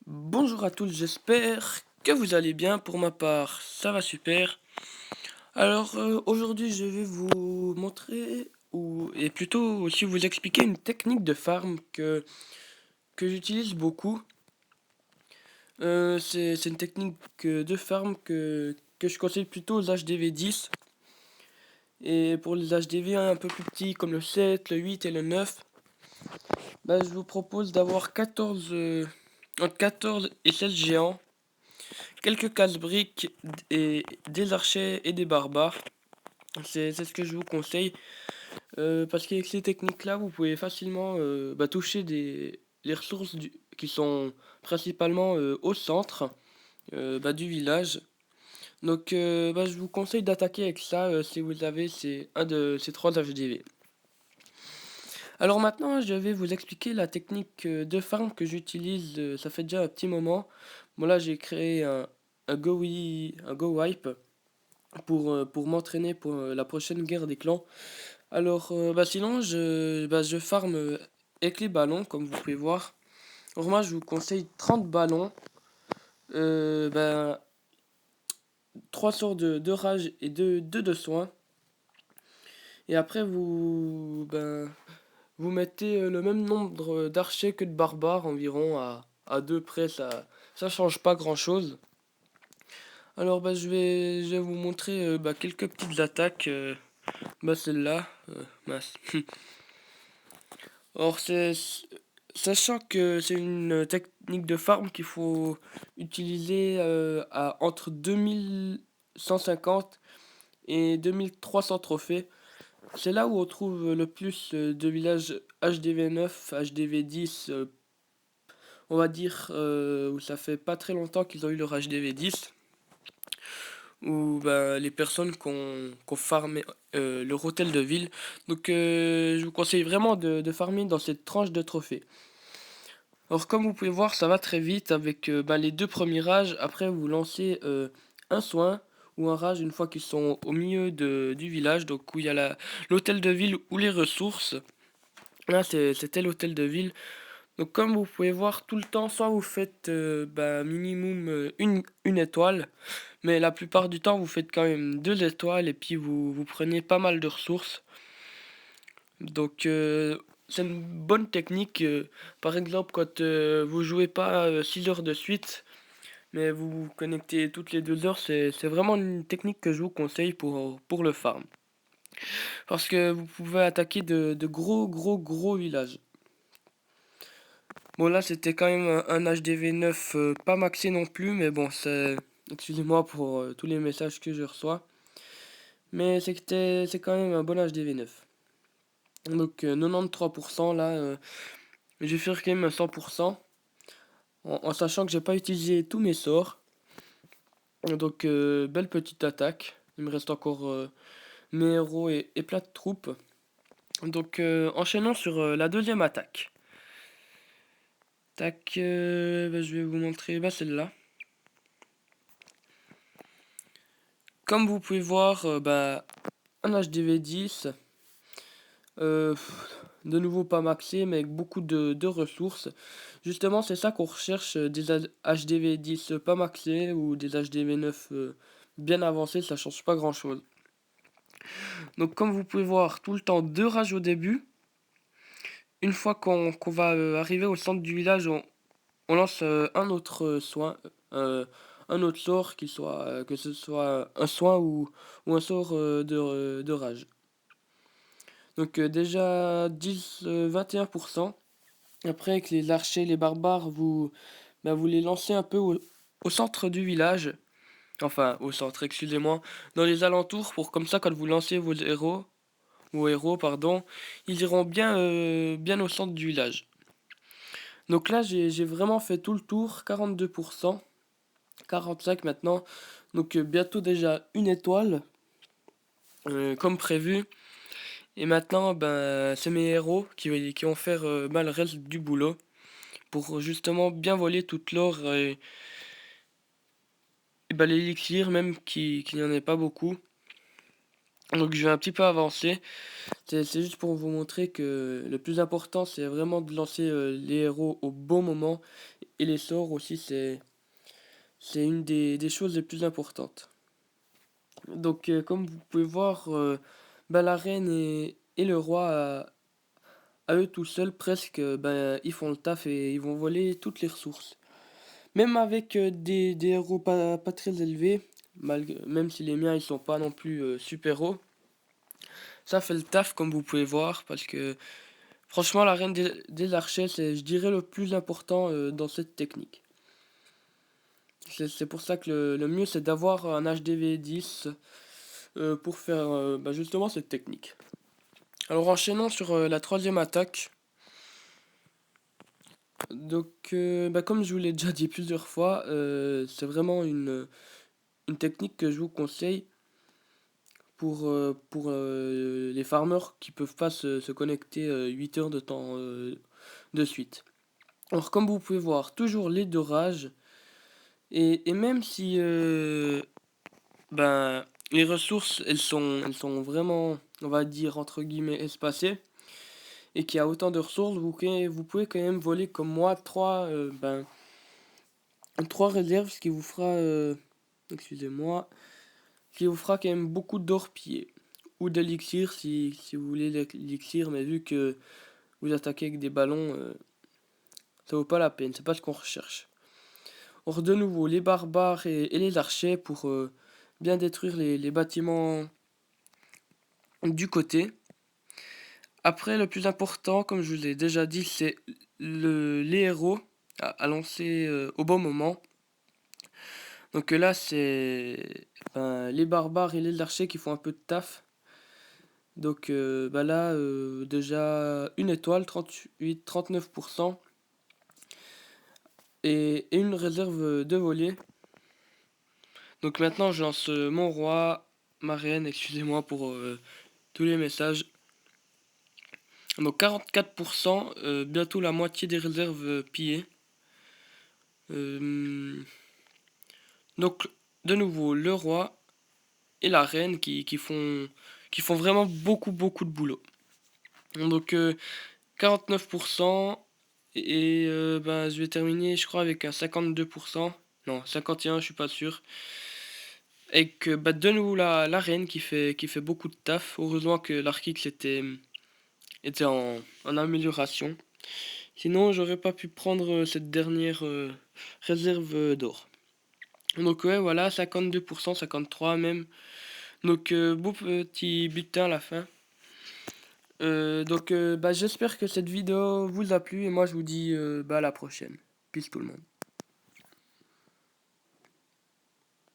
Bonjour à tous, j'espère que vous allez bien. Pour ma part, ça va super. Alors aujourd'hui, je vais vous montrer et plutôt aussi vous expliquer une technique de farm que j'utilise beaucoup. C'est une technique de farm que je conseille plutôt aux HDV 10. Et pour les HDV un peu plus petits comme le 7, le 8 et le 9, bah, je vous propose d'avoir 14, entre 14 et 16 géants, quelques casse-briques et des archers et des barbares. C'est ce que je vous conseille. Parce qu'avec ces techniques-là, vous pouvez facilement toucher les ressources qui sont principalement au centre du village. Donc je vous conseille d'attaquer avec ça si vous avez un de ces trois HDV. Alors maintenant, je vais vous expliquer la technique de farm que j'utilise. Ça fait déjà un petit moment. Bon là, j'ai créé un Go Wipe pour m'entraîner pour la prochaine guerre des clans. Alors, sinon, je farm avec les ballons, comme vous pouvez voir. Alors moi, je vous conseille 30 ballons, euh, ben, 3 sorts de rage et 2 de soin. Et après, vous mettez le même nombre d'archers que de barbares, environ à 2 près, ça change pas grand-chose. Alors, je vais vous montrer quelques petites attaques. Celle-là, mince. Or, sachant que c'est une technique de farm qu'il faut utiliser à entre 2150 et 2300 trophées. C'est là où on trouve le plus de villages HDV 9, HDV 10, on va dire, où ça fait pas très longtemps qu'ils ont eu leur HDV 10, ou les personnes qui ont farmé leur hôtel de ville. Donc je vous conseille vraiment de farmer dans cette tranche de trophées. Alors comme vous pouvez voir, ça va très vite avec les deux premiers rages. Après, vous lancez un soin ou un rage une fois qu'ils sont au milieu du village, donc où il y a l'hôtel de ville ou les ressources. Là, c'était l'hôtel de ville. Donc comme vous pouvez voir tout le temps, soit vous faites minimum une étoile, mais la plupart du temps, vous faites quand même 2 étoiles et puis vous prenez pas mal de ressources. Donc c'est une bonne technique. Par exemple, quand vous jouez pas 6 heures de suite, mais vous vous connectez toutes les 2 heures, c'est vraiment une technique que je vous conseille pour le farm. Parce que vous pouvez attaquer de gros villages. Bon là c'était quand même un HDV 9 pas maxé non plus, mais bon c'est... Excusez-moi pour tous les messages que je reçois. Mais c'est quand même un bon HDV 9. Donc 93% là, je vais faire quand même un 100%. En sachant que j'ai pas utilisé tous mes sorts. Donc belle petite attaque. Il me reste encore mes héros et plat de troupes. Donc enchaînons sur la deuxième attaque. Tac, je vais vous montrer celle-là. Comme vous pouvez voir, un HDV 10. euh, de nouveau pas maxé, mais avec beaucoup de ressources. Justement, c'est ça qu'on recherche, des HDV 10 pas maxés ou des HDV 9 bien avancés, ça change pas grand-chose. Donc comme vous pouvez voir, tout le temps 2 rages au début. Une fois qu'on va arriver au centre du village, on lance un autre soin, un autre sort, que ce soit un soin ou un sort de rage. Donc déjà 10-21%. Après avec les archers, les barbares, vous les lancez un peu au centre du village. Enfin au centre, excusez-moi. Dans les alentours pour comme ça quand vous lancez vos héros, pardon, ils iront bien au centre du village. Donc là, j'ai vraiment fait tout le tour, 42%, 45 maintenant. Donc bientôt déjà une étoile, comme prévu. Et maintenant, c'est mes héros qui vont faire le reste du boulot pour justement bien voler toute l'or et l'élixir, même qu'il n'y en ait pas beaucoup. Donc je vais un petit peu avancer. C'est juste pour vous montrer que le plus important, c'est vraiment de lancer les héros au bon moment. Et les sorts aussi, c'est une des choses les plus importantes. Donc comme vous pouvez voir, bah, la reine et le roi, à eux tout seuls presque, ben, ils font le taf et ils vont voler toutes les ressources. Même avec des héros pas très élevés, même si les miens ils sont pas non plus super hauts, ça fait le taf comme vous pouvez voir parce que franchement la reine des archers c'est je dirais le plus important dans cette technique. C'est pour ça que le mieux c'est d'avoir un HDV 10 pour faire bah, justement cette technique. Alors enchaînons sur la troisième attaque. Donc bah, comme je vous l'ai déjà dit plusieurs fois, c'est vraiment une technique que je vous conseille pour les farmers qui peuvent pas se connecter 8 heures de temps de suite. Alors comme vous pouvez voir, toujours les deux rages, et même si ben, les ressources elles sont vraiment, on va dire entre guillemets, espacées, et qu'il y a autant de ressources, vous pouvez quand même voler comme moi trois réserves, ce qui vous fera, excusez-moi, qui vous fera quand même beaucoup d'or pillé. Ou d'élixir si vous voulez l'élixir, mais vu que vous attaquez avec des ballons, ça vaut pas la peine, c'est pas ce qu'on recherche. Or de nouveau, les barbares et les archers pour bien détruire les bâtiments du côté. Après, le plus important, comme je vous l'ai déjà dit, c'est les héros à lancer au bon moment. Donc là, c'est ben, les barbares et les archers qui font un peu de taf. Donc bah là, déjà une étoile, 38-39%, et une réserve de volée. Donc maintenant, je lance mon roi, ma reine, excusez-moi pour tous les messages. Donc 44%, bientôt la moitié des réserves pillées. Euh, donc de nouveau, le roi et la reine qui font vraiment beaucoup de boulot. Donc 49%. Et ben, je vais terminer, je crois, avec un 52%. Non, 51, je suis pas sûr. Et que bah, de nouveau la reine qui fait beaucoup de taf. Heureusement que l'Arkix était en amélioration. Sinon, j'aurais pas pu prendre cette dernière réserve d'or. Donc ouais, voilà, 52%, 53% même. Donc beau petit butin à la fin. Donc bah, j'espère que cette vidéo vous a plu et moi je vous dis bah, à la prochaine. Peace tout le monde.